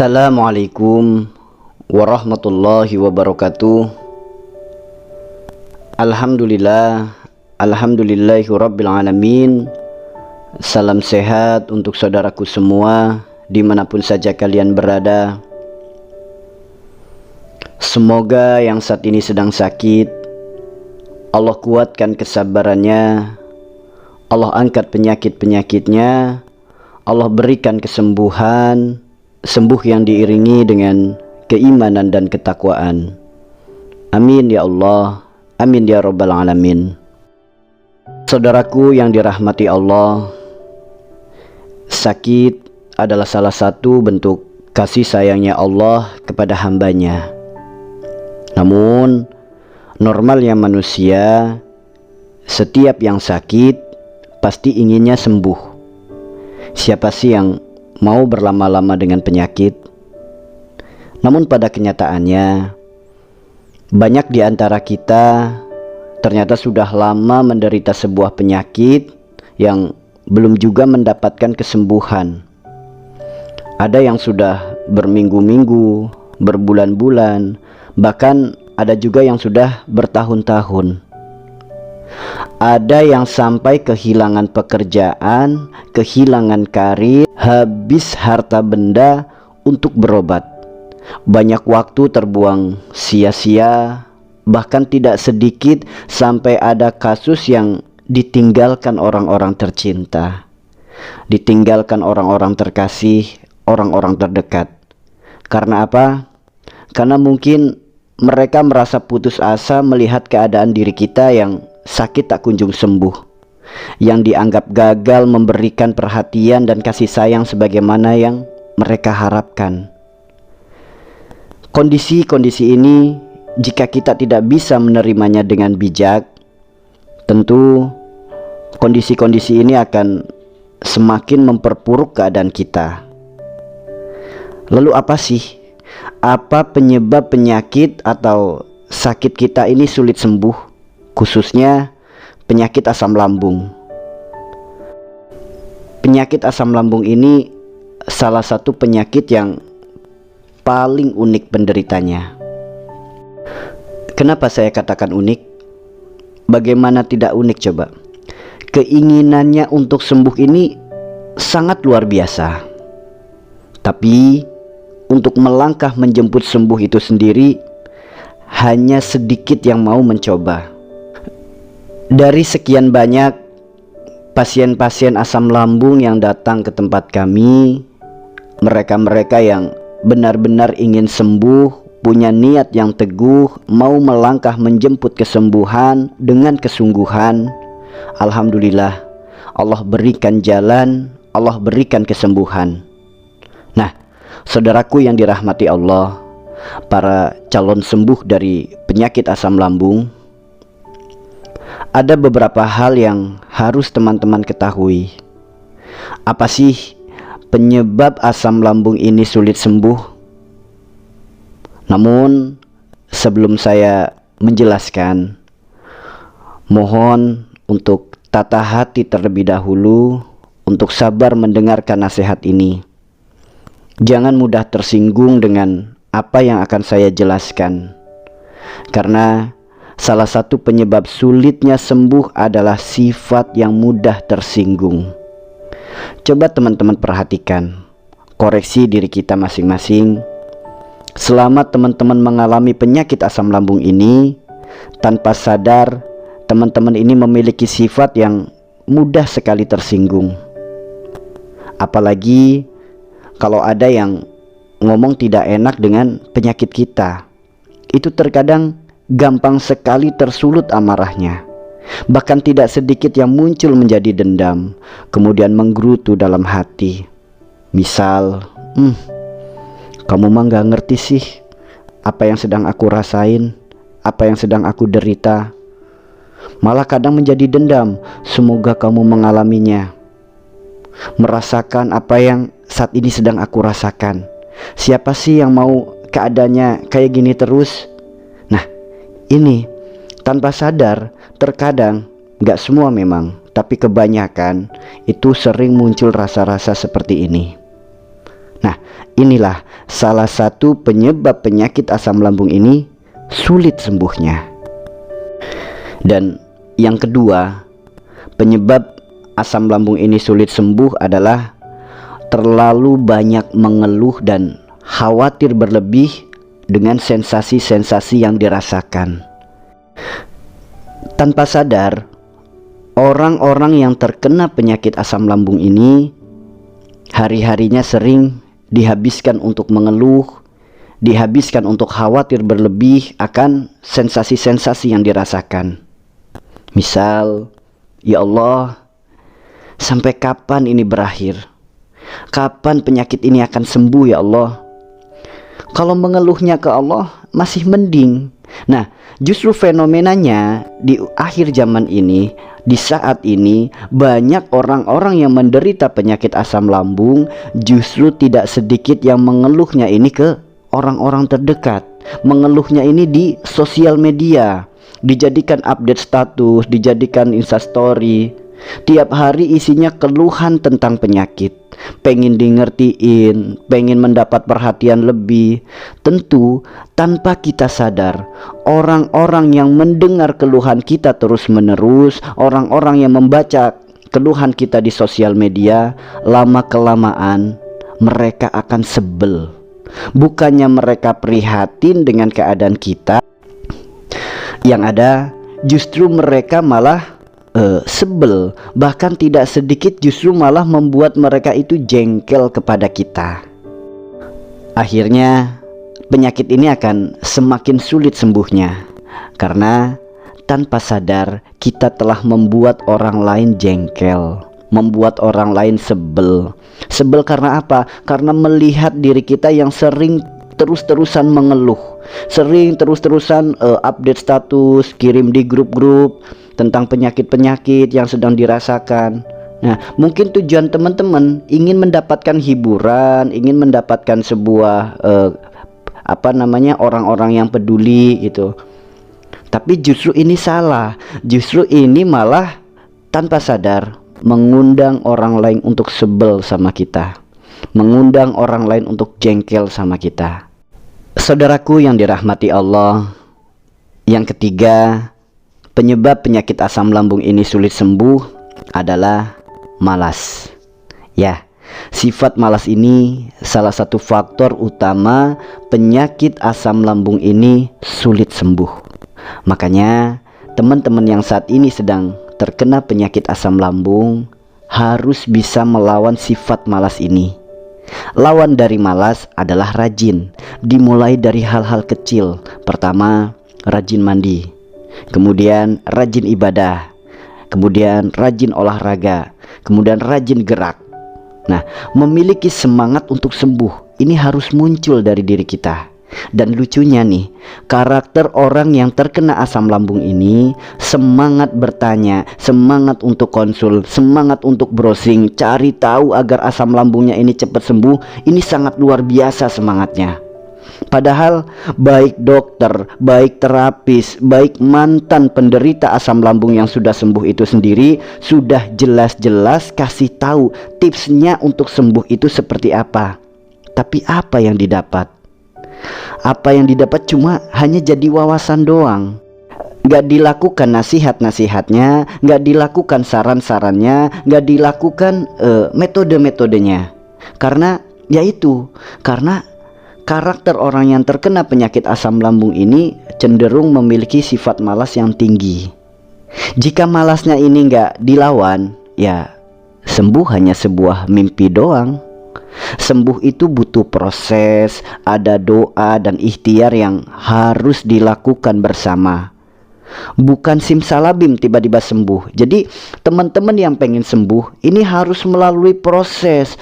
Assalamualaikum warahmatullahi wabarakatuh. Alhamdulillah, alhamdulillahi rabbil alamin. Salam sehat untuk saudaraku semua dimanapun saja kalian berada. Semoga yang saat ini sedang sakit, Allah kuatkan kesabarannya, Allah angkat penyakit-penyakitnya, Allah berikan kesembuhan, sembuh yang diiringi dengan keimanan dan ketakwaan. Amin ya Allah, amin ya rabbal alamin. Saudaraku yang dirahmati Allah, sakit adalah salah satu bentuk kasih sayangnya Allah kepada hambanya. Namun normalnya manusia, setiap yang sakit pasti inginnya sembuh. Siapa sih yang mau berlama-lama dengan penyakit? Namun pada kenyataannya, banyak di antara kita ternyata sudah lama menderita sebuah penyakit yang belum juga mendapatkan kesembuhan. Ada yang sudah berminggu-minggu, berbulan-bulan, bahkan ada juga yang sudah bertahun-tahun. Ada yang sampai kehilangan pekerjaan, kehilangan karir, habis harta benda untuk berobat. Banyak waktu terbuang sia-sia, bahkan tidak sedikit sampai ada kasus yang ditinggalkan orang-orang tercinta, ditinggalkan orang-orang terkasih, orang-orang terdekat. Karena apa? Karena mungkin mereka merasa putus asa melihat keadaan diri kita yang sakit tak kunjung sembuh, yang dianggap gagal memberikan perhatian dan kasih sayang sebagaimana yang mereka harapkan. Kondisi-kondisi ini, jika kita tidak bisa menerimanya dengan bijak, tentu kondisi-kondisi ini akan semakin memperburuk keadaan kita. Lalu apa sih? Apa penyebab penyakit atau sakit kita ini sulit sembuh? Khususnya penyakit asam lambung. Penyakit asam lambung ini salah satu penyakit yang paling unik penderitanya. Kenapa saya katakan unik? Bagaimana tidak unik coba? Keinginannya untuk sembuh ini sangat luar biasa. Tapi untuk melangkah menjemput sembuh itu sendiri, hanya sedikit yang mau mencoba. Dari sekian banyak pasien-pasien asam lambung yang datang ke tempat kami, mereka-mereka yang benar-benar ingin sembuh, punya niat yang teguh, mau melangkah menjemput kesembuhan dengan kesungguhan, alhamdulillah Allah berikan jalan, Allah berikan kesembuhan. Nah, saudaraku yang dirahmati Allah, para calon sembuh dari penyakit asam lambung, ada beberapa hal yang harus teman-teman ketahui. Apa sih penyebab asam lambung ini sulit sembuh? Namun sebelum saya menjelaskan, mohon untuk tata hati terlebih dahulu, untuk sabar mendengarkan nasihat ini. Jangan mudah tersinggung dengan apa yang akan saya jelaskan, karena salah satu penyebab sulitnya sembuh adalah sifat yang mudah tersinggung. Coba teman-teman perhatikan, koreksi diri kita masing-masing. Selama teman-teman mengalami penyakit asam lambung ini, tanpa sadar teman-teman ini memiliki sifat yang mudah sekali tersinggung. Apalagi kalau ada yang ngomong tidak enak dengan penyakit kita, itu terkadang gampang sekali tersulut amarahnya. Bahkan tidak sedikit yang muncul menjadi dendam, kemudian menggerutu dalam hati. Misal, kamu mah gak ngerti sih, apa yang sedang aku rasain, apa yang sedang aku derita. Malah kadang menjadi dendam, semoga kamu mengalaminya, merasakan apa yang saat ini sedang aku rasakan. Siapa sih yang mau keadaannya kayak gini terus? Nah, ini tanpa sadar, terkadang, gak semua memang, tapi kebanyakan itu sering muncul rasa-rasa seperti ini. Nah, inilah salah satu penyebab penyakit asam lambung ini sulit sembuhnya. Dan yang kedua, penyebab asam lambung ini sulit sembuh adalah terlalu banyak mengeluh dan khawatir berlebih dengan sensasi-sensasi yang dirasakan. Tanpa sadar, orang-orang yang terkena penyakit asam lambung ini hari-harinya sering dihabiskan untuk mengeluh, dihabiskan untuk khawatir berlebih akan sensasi-sensasi yang dirasakan. Misal, ya Allah, sampai kapan ini berakhir? Kapan penyakit ini akan sembuh ya Allah? Kalau mengeluhnya ke Allah masih mending. Nah, justru fenomenanya di akhir zaman ini, di saat ini, banyak orang-orang yang menderita penyakit asam lambung justru tidak sedikit yang mengeluhnya ini ke orang-orang terdekat. Mengeluhnya ini di sosial media, dijadikan update status, dijadikan instastory. Tiap hari isinya keluhan tentang penyakit, pengen di ngertiin, pengen mendapat perhatian lebih. Tentu tanpa kita sadar, orang-orang yang mendengar keluhan kita terus menerus, orang-orang yang membaca keluhan kita di sosial media, lama kelamaan mereka akan sebel. Bukannya mereka prihatin dengan keadaan kita, yang ada justru mereka malah sebel, bahkan tidak sedikit justru malah membuat mereka itu jengkel kepada kita. Akhirnya penyakit ini akan semakin sulit sembuhnya, karena tanpa sadar kita telah membuat orang lain jengkel, membuat orang lain sebel. Sebel karena apa? Karena melihat diri kita yang sering terus-terusan mengeluh, sering terus-terusan update status, kirim di grup-grup tentang penyakit-penyakit yang sedang dirasakan. Nah, mungkin tujuan teman-teman ingin mendapatkan hiburan, ingin mendapatkan sebuah orang-orang yang peduli gitu. Tapi justru ini salah. Justru ini malah tanpa sadar mengundang orang lain untuk sebel sama kita, mengundang orang lain untuk jengkel sama kita. Saudaraku yang dirahmati Allah, yang ketiga, penyebab penyakit asam lambung ini sulit sembuh adalah malas. Ya, sifat malas ini salah satu faktor utama penyakit asam lambung ini sulit sembuh. Makanya teman-teman yang saat ini sedang terkena penyakit asam lambung harus bisa melawan sifat malas ini. Lawan dari malas adalah rajin. Dimulai dari hal-hal kecil. Pertama, rajin mandi, kemudian rajin ibadah, kemudian rajin olahraga, kemudian rajin gerak. Nah, memiliki semangat untuk sembuh ini harus muncul dari diri kita. Dan lucunya nih, karakter orang yang terkena asam lambung ini semangat bertanya, semangat untuk konsul, semangat untuk browsing, cari tahu agar asam lambungnya ini cepat sembuh. Ini sangat luar biasa semangatnya. Padahal baik dokter, baik terapis, baik mantan penderita asam lambung yang sudah sembuh itu sendiri sudah jelas-jelas kasih tahu tipsnya untuk sembuh itu seperti apa. Tapi apa yang didapat? Apa yang didapat cuma hanya jadi wawasan doang. Gak dilakukan nasihat-nasihatnya, gak dilakukan saran-sarannya, gak dilakukan metode-metodenya. Karena yaitu, karena karakter orang yang terkena penyakit asam lambung ini cenderung memiliki sifat malas yang tinggi. Jika malasnya ini gak dilawan, ya sembuh hanya sebuah mimpi doang. Sembuh itu butuh proses, ada doa dan ikhtiar yang harus dilakukan bersama. Bukan simsalabim tiba-tiba sembuh. Jadi teman-teman yang pengen sembuh ini harus melalui proses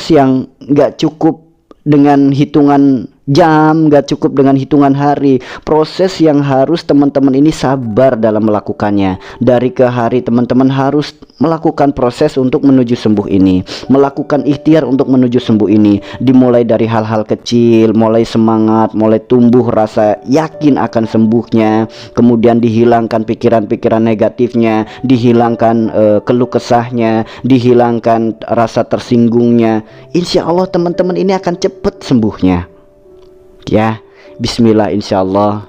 yang gak cukup dengan hitungan jam, gak cukup dengan hitungan hari. Proses yang harus teman-teman ini sabar dalam melakukannya. Dari ke hari teman-teman harus melakukan proses untuk menuju sembuh ini, melakukan ikhtiar untuk menuju sembuh ini. Dimulai dari hal-hal kecil, mulai semangat, mulai tumbuh rasa yakin akan sembuhnya, kemudian dihilangkan pikiran-pikiran negatifnya, dihilangkan keluh kesahnya, dihilangkan rasa tersinggungnya. Insya Allah teman-teman ini akan cepat sembuhnya. Ya, bismillah, insya Allah.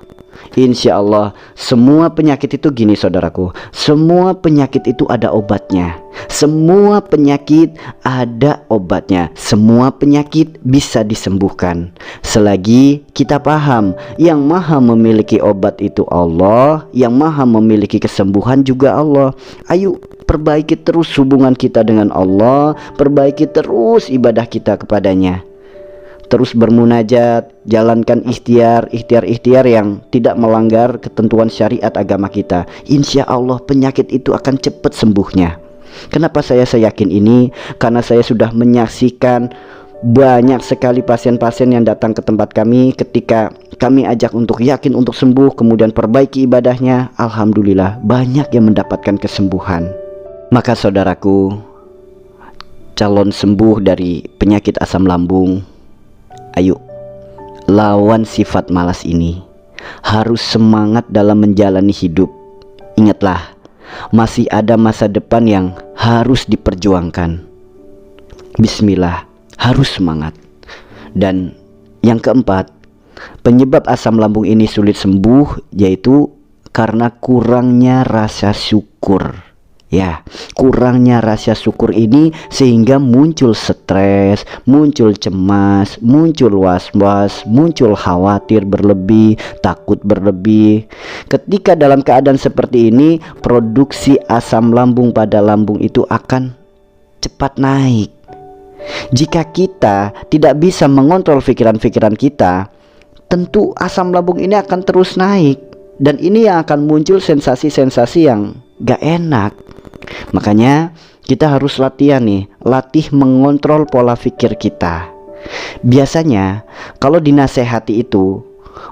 Insya Allah. Semua penyakit itu gini saudaraku, semua penyakit itu ada obatnya. Semua penyakit ada obatnya. Semua penyakit bisa disembuhkan selagi kita paham yang maha memiliki obat itu Allah, yang maha memiliki kesembuhan juga Allah. Ayo perbaiki terus hubungan kita dengan Allah, perbaiki terus ibadah kita kepadanya. Terus bermunajat, jalankan ikhtiar yang tidak melanggar ketentuan syariat agama kita. Insya Allah penyakit itu akan cepat sembuhnya. Kenapa saya yakin ini? Karena saya sudah menyaksikan banyak sekali pasien-pasien yang datang ke tempat kami. Ketika kami ajak untuk yakin untuk sembuh, kemudian perbaiki ibadahnya, alhamdulillah banyak yang mendapatkan kesembuhan. Maka saudaraku, calon sembuh dari penyakit asam lambung, ayo lawan sifat malas ini. Harus semangat dalam menjalani hidup. Ingatlah, masih ada masa depan yang harus diperjuangkan. Bismillah, harus semangat. Dan yang keempat, penyebab asam lambung ini sulit sembuh yaitu karena kurangnya rasa syukur. Ya, kurangnya rasa syukur ini sehingga muncul stres, muncul cemas, muncul was-was, muncul khawatir berlebih, takut berlebih. Ketika dalam keadaan seperti ini, produksi asam lambung pada lambung itu akan cepat naik. Jika kita tidak bisa mengontrol pikiran-pikiran kita, tentu asam lambung ini akan terus naik. Dan ini yang akan muncul sensasi-sensasi yang gak enak. Makanya kita harus latihan nih, latih mengontrol pola pikir kita. Biasanya kalau dinasehati itu,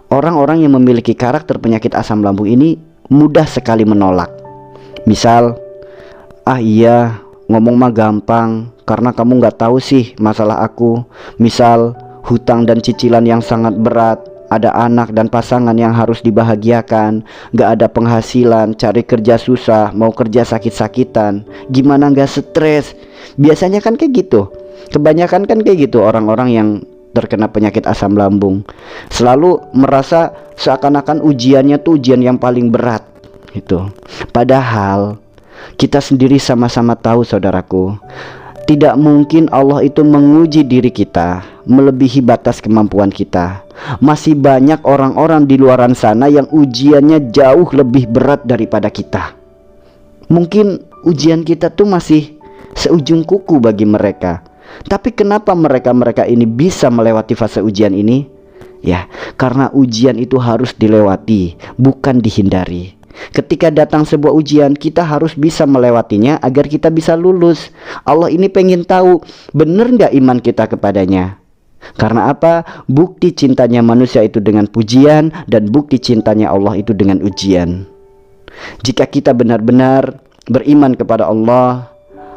orang-orang yang memiliki karakter penyakit asam lambung ini mudah sekali menolak. Misal, iya ngomong mah gampang, karena kamu gak tahu sih masalah aku. Misal, hutang dan cicilan yang sangat berat, ada anak dan pasangan yang harus dibahagiakan, gak ada penghasilan, cari kerja susah, mau kerja sakit-sakitan, gimana gak stres. Biasanya kan kayak gitu, kebanyakan kan kayak gitu orang-orang yang terkena penyakit asam lambung. Selalu merasa seakan-akan ujiannya tuh ujian yang paling berat gitu. Padahal kita sendiri sama-sama tahu saudaraku, tidak mungkin Allah itu menguji diri kita melebihi batas kemampuan kita. Masih banyak orang-orang di luaran sana yang ujiannya jauh lebih berat daripada kita. Mungkin ujian kita tuh masih seujung kuku bagi mereka. Tapi kenapa mereka-mereka ini bisa melewati fase ujian ini? Ya, karena ujian itu harus dilewati, bukan dihindari. Ketika datang sebuah ujian, kita harus bisa melewatinya agar kita bisa lulus. Allah ini pengen tahu benar nggak iman kita kepadanya. Karena apa? Bukti cintanya manusia itu dengan pujian, dan bukti cintanya Allah itu dengan ujian. Jika kita benar-benar beriman kepada Allah,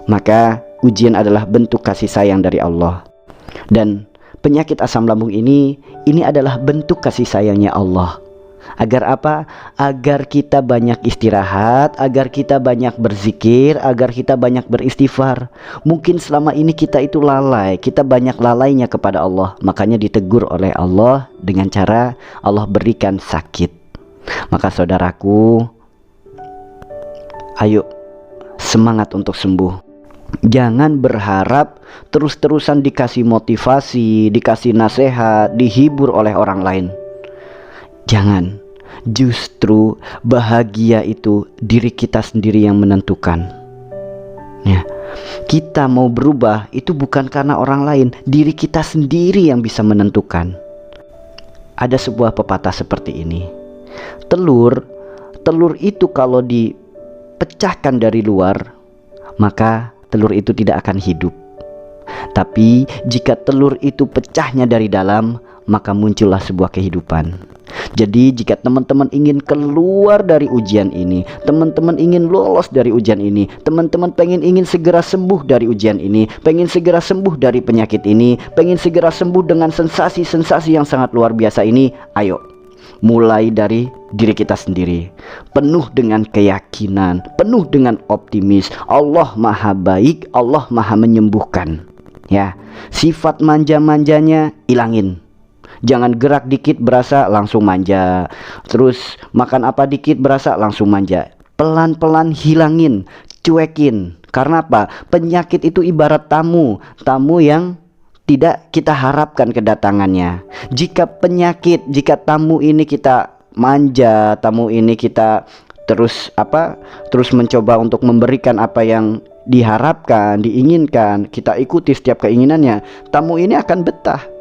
maka ujian adalah bentuk kasih sayang dari Allah. Dan penyakit asam lambung ini adalah bentuk kasih sayangnya Allah. Agar apa? Agar kita banyak istirahat, agar kita banyak berzikir, agar kita banyak beristighfar. Mungkin selama ini kita itu lalai, kita banyak lalainya kepada Allah. Makanya ditegur oleh Allah dengan cara Allah berikan sakit. Maka saudaraku, ayo semangat untuk sembuh. Jangan berharap terus-terusan dikasih motivasi, dikasih nasihat, dihibur oleh orang lain. Jangan, justru bahagia itu diri kita sendiri yang menentukan. Ya, kita mau berubah itu bukan karena orang lain, diri kita sendiri yang bisa menentukan. Ada sebuah pepatah seperti ini. Telur itu kalau dipecahkan dari luar, maka telur itu tidak akan hidup. Tapi jika telur itu pecahnya dari dalam, maka muncullah sebuah kehidupan. Jadi jika teman-teman ingin keluar dari ujian ini, teman-teman ingin lolos dari ujian ini, teman-teman ingin segera sembuh dari ujian ini, pengen segera sembuh dari penyakit ini, pengen segera sembuh dengan sensasi-sensasi yang sangat luar biasa ini, ayo mulai dari diri kita sendiri, penuh dengan keyakinan, penuh dengan optimis. Allah maha baik, Allah maha menyembuhkan. Ya, sifat manja-manjanya ilangin. Jangan gerak dikit berasa langsung manja, terus makan apa dikit berasa langsung manja. Pelan-pelan hilangin, cuekin. Karena apa? Penyakit itu ibarat tamu yang tidak kita harapkan kedatangannya. Jika tamu ini kita manja, tamu ini kita terus mencoba untuk memberikan apa yang diharapkan, diinginkan, kita ikuti setiap keinginannya, tamu ini akan betah.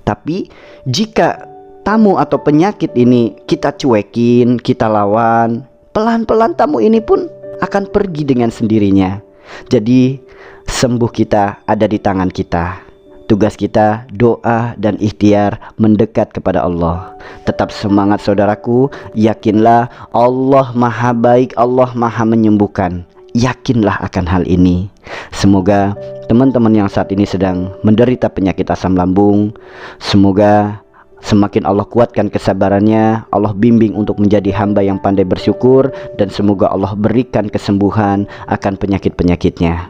Tapi jika tamu atau penyakit ini kita cuekin, kita lawan, pelan-pelan tamu ini pun akan pergi dengan sendirinya. Jadi sembuh kita ada di tangan kita. Tugas kita doa dan ikhtiar mendekat kepada Allah. Tetap semangat saudaraku, yakinlah Allah maha baik, Allah maha menyembuhkan. Yakinlah akan hal ini. Semoga teman-teman yang saat ini sedang menderita penyakit asam lambung, semoga semakin Allah kuatkan kesabarannya, Allah bimbing untuk menjadi hamba yang pandai bersyukur, dan semoga Allah berikan kesembuhan akan penyakit-penyakitnya.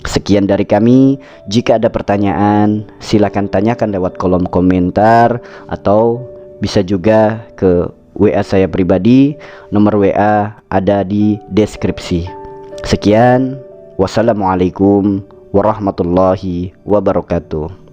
Sekian dari kami. Jika ada pertanyaan, silakan tanyakan lewat kolom komentar atau bisa juga ke WA saya pribadi. Nomor WA ada di deskripsi. Sekian, wassalamualaikum warahmatullahi wabarakatuh.